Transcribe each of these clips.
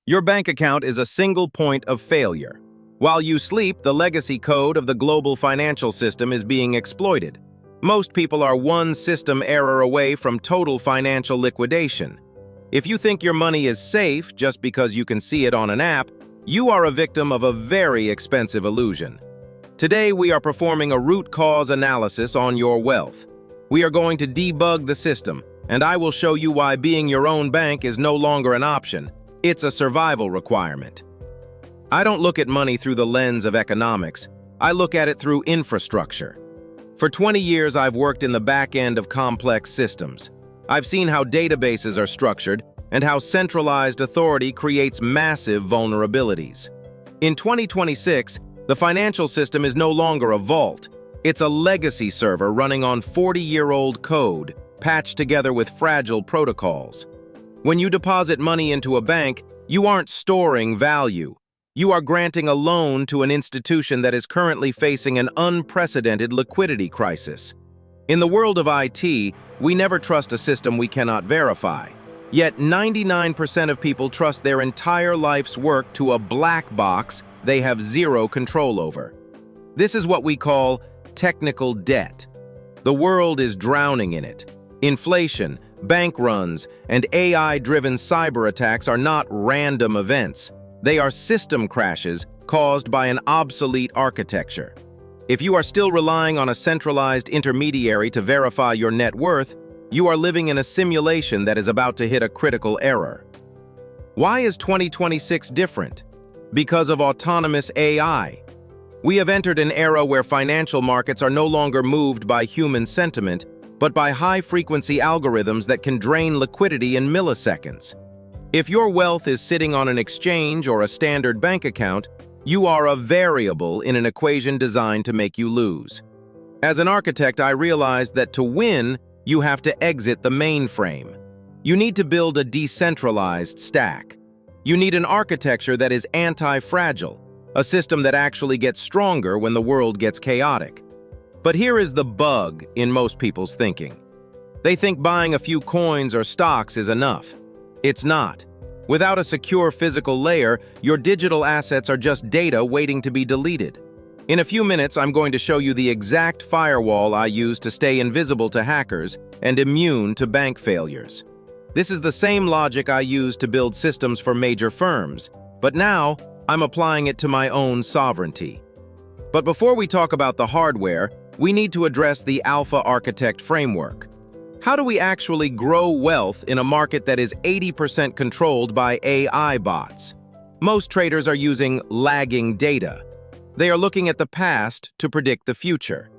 Your bank account is a single point of failure. While you sleep, the legacy code of the global financial system is being exploited. Most people are one system error away from total financial liquidation. If you think your money is safe just because you can see it on an app, you are a victim of a very expensive illusion. Today, we are performing a root cause analysis on your wealth. We are going to debug the system, and I will show you why being your own bank is no longer an option. It's a survival requirement. I don't look at money through the lens of economics. I look at it through infrastructure. For 20 years, I've worked in the back end of complex systems. I've seen how databases are structured and how centralized authority creates massive vulnerabilities. In 2026, the financial system is no longer a vault. It's a legacy server running on 40-year-old code, patched together with fragile protocols. When you deposit money into a bank, you aren't storing value. You are granting a loan to an institution that is currently facing an unprecedented liquidity crisis. In the world of IT, we never trust a system we cannot verify. Yet 99% of people trust their entire life's work to a black box they have zero control over. This is what we call technical debt. The world is drowning in it. Inflation, bank runs, and AI-driven cyber attacks are not random events. They are system crashes caused by an obsolete architecture. If you are still relying on a centralized intermediary to verify your net worth, you are living in a simulation that is about to hit a critical error. Why is 2026 different? Because of autonomous AI. We have entered an era where financial markets are no longer moved by human sentiment, but by high-frequency algorithms that can drain liquidity in milliseconds. If your wealth is sitting on an exchange or a standard bank account, you are a variable in an equation designed to make you lose. As an architect, I realized that to win, you have to exit the mainframe. You need to build a decentralized stack. You need an architecture that is anti-fragile, a system that actually gets stronger when the world gets chaotic. But here is the bug in most people's thinking. They think buying a few coins or stocks is enough. It's not. Without a secure physical layer, your digital assets are just data waiting to be deleted. In a few minutes, I'm going to show you the exact firewall I use to stay invisible to hackers and immune to bank failures. This is the same logic I use to build systems for major firms, but now I'm applying it to my own sovereignty. But before we talk about the hardware, we need to address the Alpha Architect framework. How do we actually grow wealth in a market that is 80% controlled by AI bots? Most traders are using lagging data. They are looking at the past to predict the future.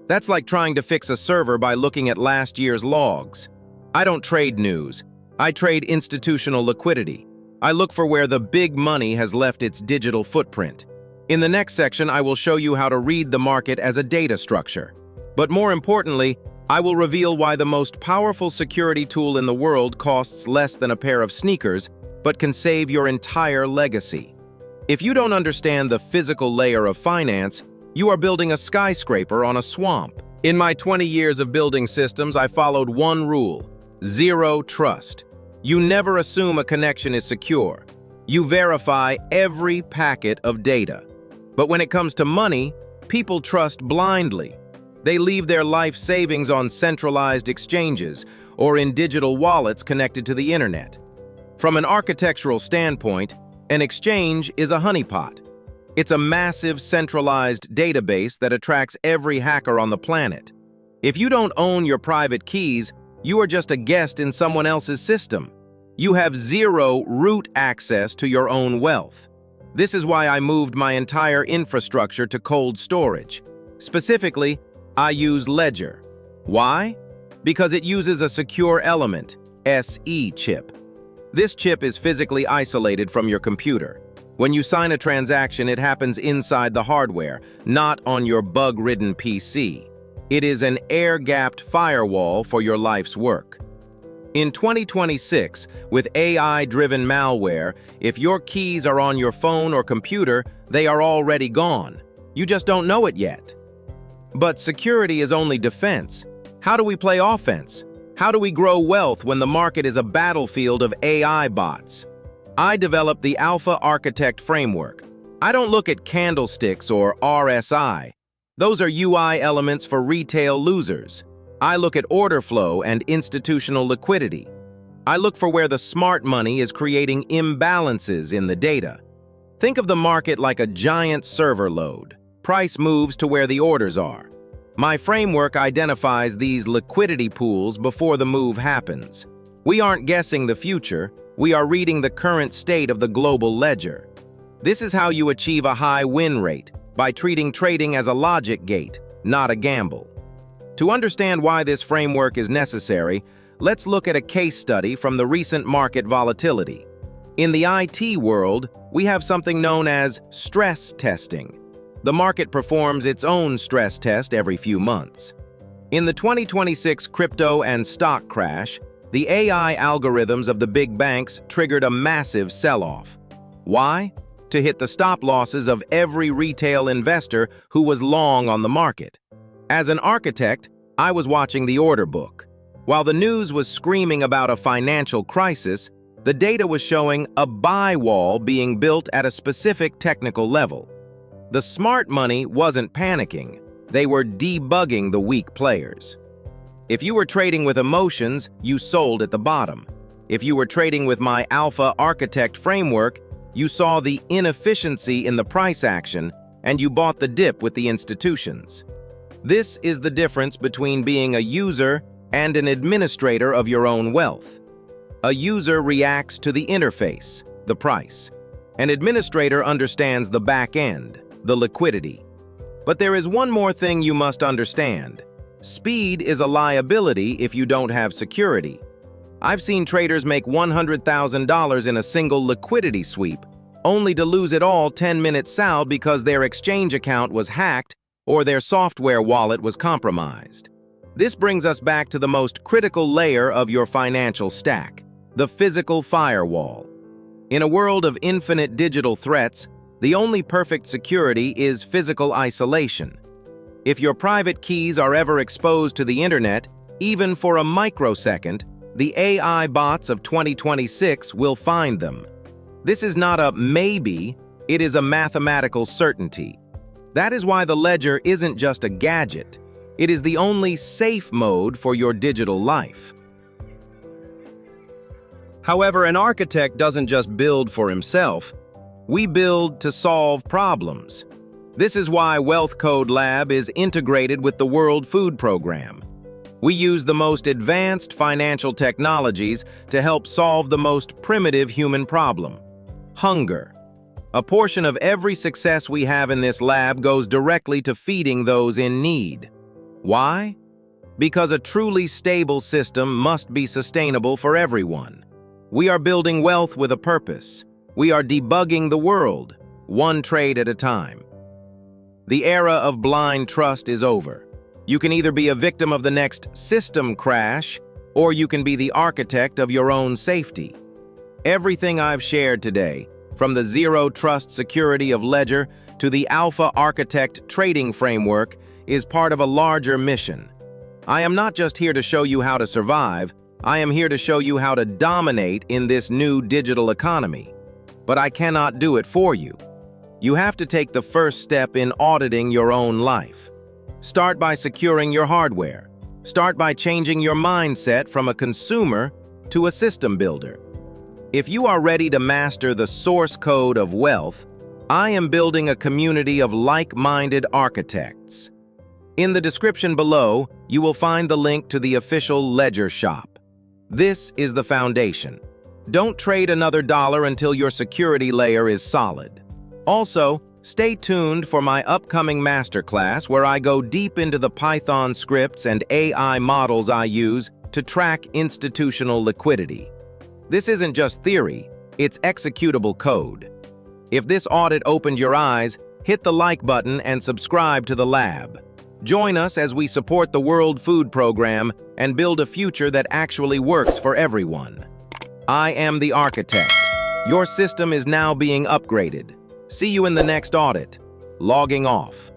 That's like trying to fix a server by looking at last year's logs. I don't trade news. I trade institutional liquidity. I look for where the big money has left its digital footprint. In the next section, I will show you how to read the market as a data structure. But more importantly, I will reveal why the most powerful security tool in the world costs less than a pair of sneakers, but can save your entire legacy. If you don't understand the physical layer of finance, you are building a skyscraper on a swamp. In my 20 years of building systems, I followed one rule: zero trust. You never assume a connection is secure. You verify every packet of data. But when it comes to money, people trust blindly. They leave their life savings on centralized exchanges or in digital wallets connected to the internet. From an architectural standpoint, an exchange is a honeypot. It's a massive centralized database that attracts every hacker on the planet. If you don't own your private keys, you are just a guest in someone else's system. You have zero root access to your own wealth. This is why I moved my entire infrastructure to cold storage. Specifically, I use Ledger. Why? Because it uses a secure element, SE chip. This chip is physically isolated from your computer. When you sign a transaction, it happens inside the hardware, not on your bug-ridden PC. It is an air-gapped firewall for your life's work. In 2026, with AI-driven malware, if your keys are on your phone or computer, they are already gone. You just don't know it yet. But security is only defense. How do we play offense? How do we grow wealth when the market is a battlefield of AI bots? I developed the Alpha Architect framework. I don't look at candlesticks or RSI. Those are UI elements for retail losers. I look at order flow and institutional liquidity. I look for where the smart money is creating imbalances in the data. Think of the market like a giant server load. Price moves to where the orders are. My framework identifies these liquidity pools before the move happens. We aren't guessing the future, we are reading the current state of the global ledger. This is how you achieve a high win rate, by treating trading as a logic gate, not a gamble. To understand why this framework is necessary, let's look at a case study from the recent market volatility. In the IT world, we have something known as stress testing. The market performs its own stress test every few months. In the 2026 crypto and stock crash, the AI algorithms of the big banks triggered a massive sell-off. Why? To hit the stop losses of every retail investor who was long on the market. As an architect, I was watching the order book. While the news was screaming about a financial crisis, the data was showing a buy wall being built at a specific technical level. The smart money wasn't panicking, they were debugging the weak players. If you were trading with emotions, you sold at the bottom. If you were trading with my Alpha Architect framework, you saw the inefficiency in the price action and you bought the dip with the institutions. This is the difference between being a user and an administrator of your own wealth. A user reacts to the interface, the price. An administrator understands the back end, the liquidity. But there is one more thing you must understand. Speed is a liability if you don't have security. I've seen traders make $100,000 in a single liquidity sweep, only to lose it all 10 minutes south because their exchange account was hacked or their software wallet was compromised. This brings us back to the most critical layer of your financial stack, the physical firewall. In a world of infinite digital threats, the only perfect security is physical isolation. If your private keys are ever exposed to the internet, even for a microsecond, the AI bots of 2026 will find them. This is not a maybe, it is a mathematical certainty. That is why the ledger isn't just a gadget. It is the only safe mode for your digital life. However, an architect doesn't just build for himself. We build to solve problems. This is why Wealth Code Lab is integrated with the World Food Program. We use the most advanced financial technologies to help solve the most primitive human problem: hunger. A portion of every success we have in this lab goes directly to feeding those in need. Why? Because a truly stable system must be sustainable for everyone. We are building wealth with a purpose. We are debugging the world, one trade at a time. The era of blind trust is over. You can either be a victim of the next system crash, or you can be the architect of your own safety. Everything I've shared today, from the zero trust security of Ledger to the Alpha Architect trading framework, is part of a larger mission. I am not just here to show you how to survive, I am here to show you how to dominate in this new digital economy. But I cannot do it for you. You have to take the first step in auditing your own life. Start by securing your hardware. Start by changing your mindset from a consumer to a system builder. If you are ready to master the source code of wealth, I am building a community of like-minded architects. In the description below, you will find the link to the official Ledger shop. This is the foundation. Don't trade another dollar until your security layer is solid. Also, stay tuned for my upcoming masterclass where I go deep into the Python scripts and AI models I use to track institutional liquidity. This isn't just theory, it's executable code. If this audit opened your eyes, hit the like button and subscribe to the lab. Join us as we support the World Food Program and build a future that actually works for everyone. I am the architect. Your system is now being upgraded. See you in the next audit. Logging off.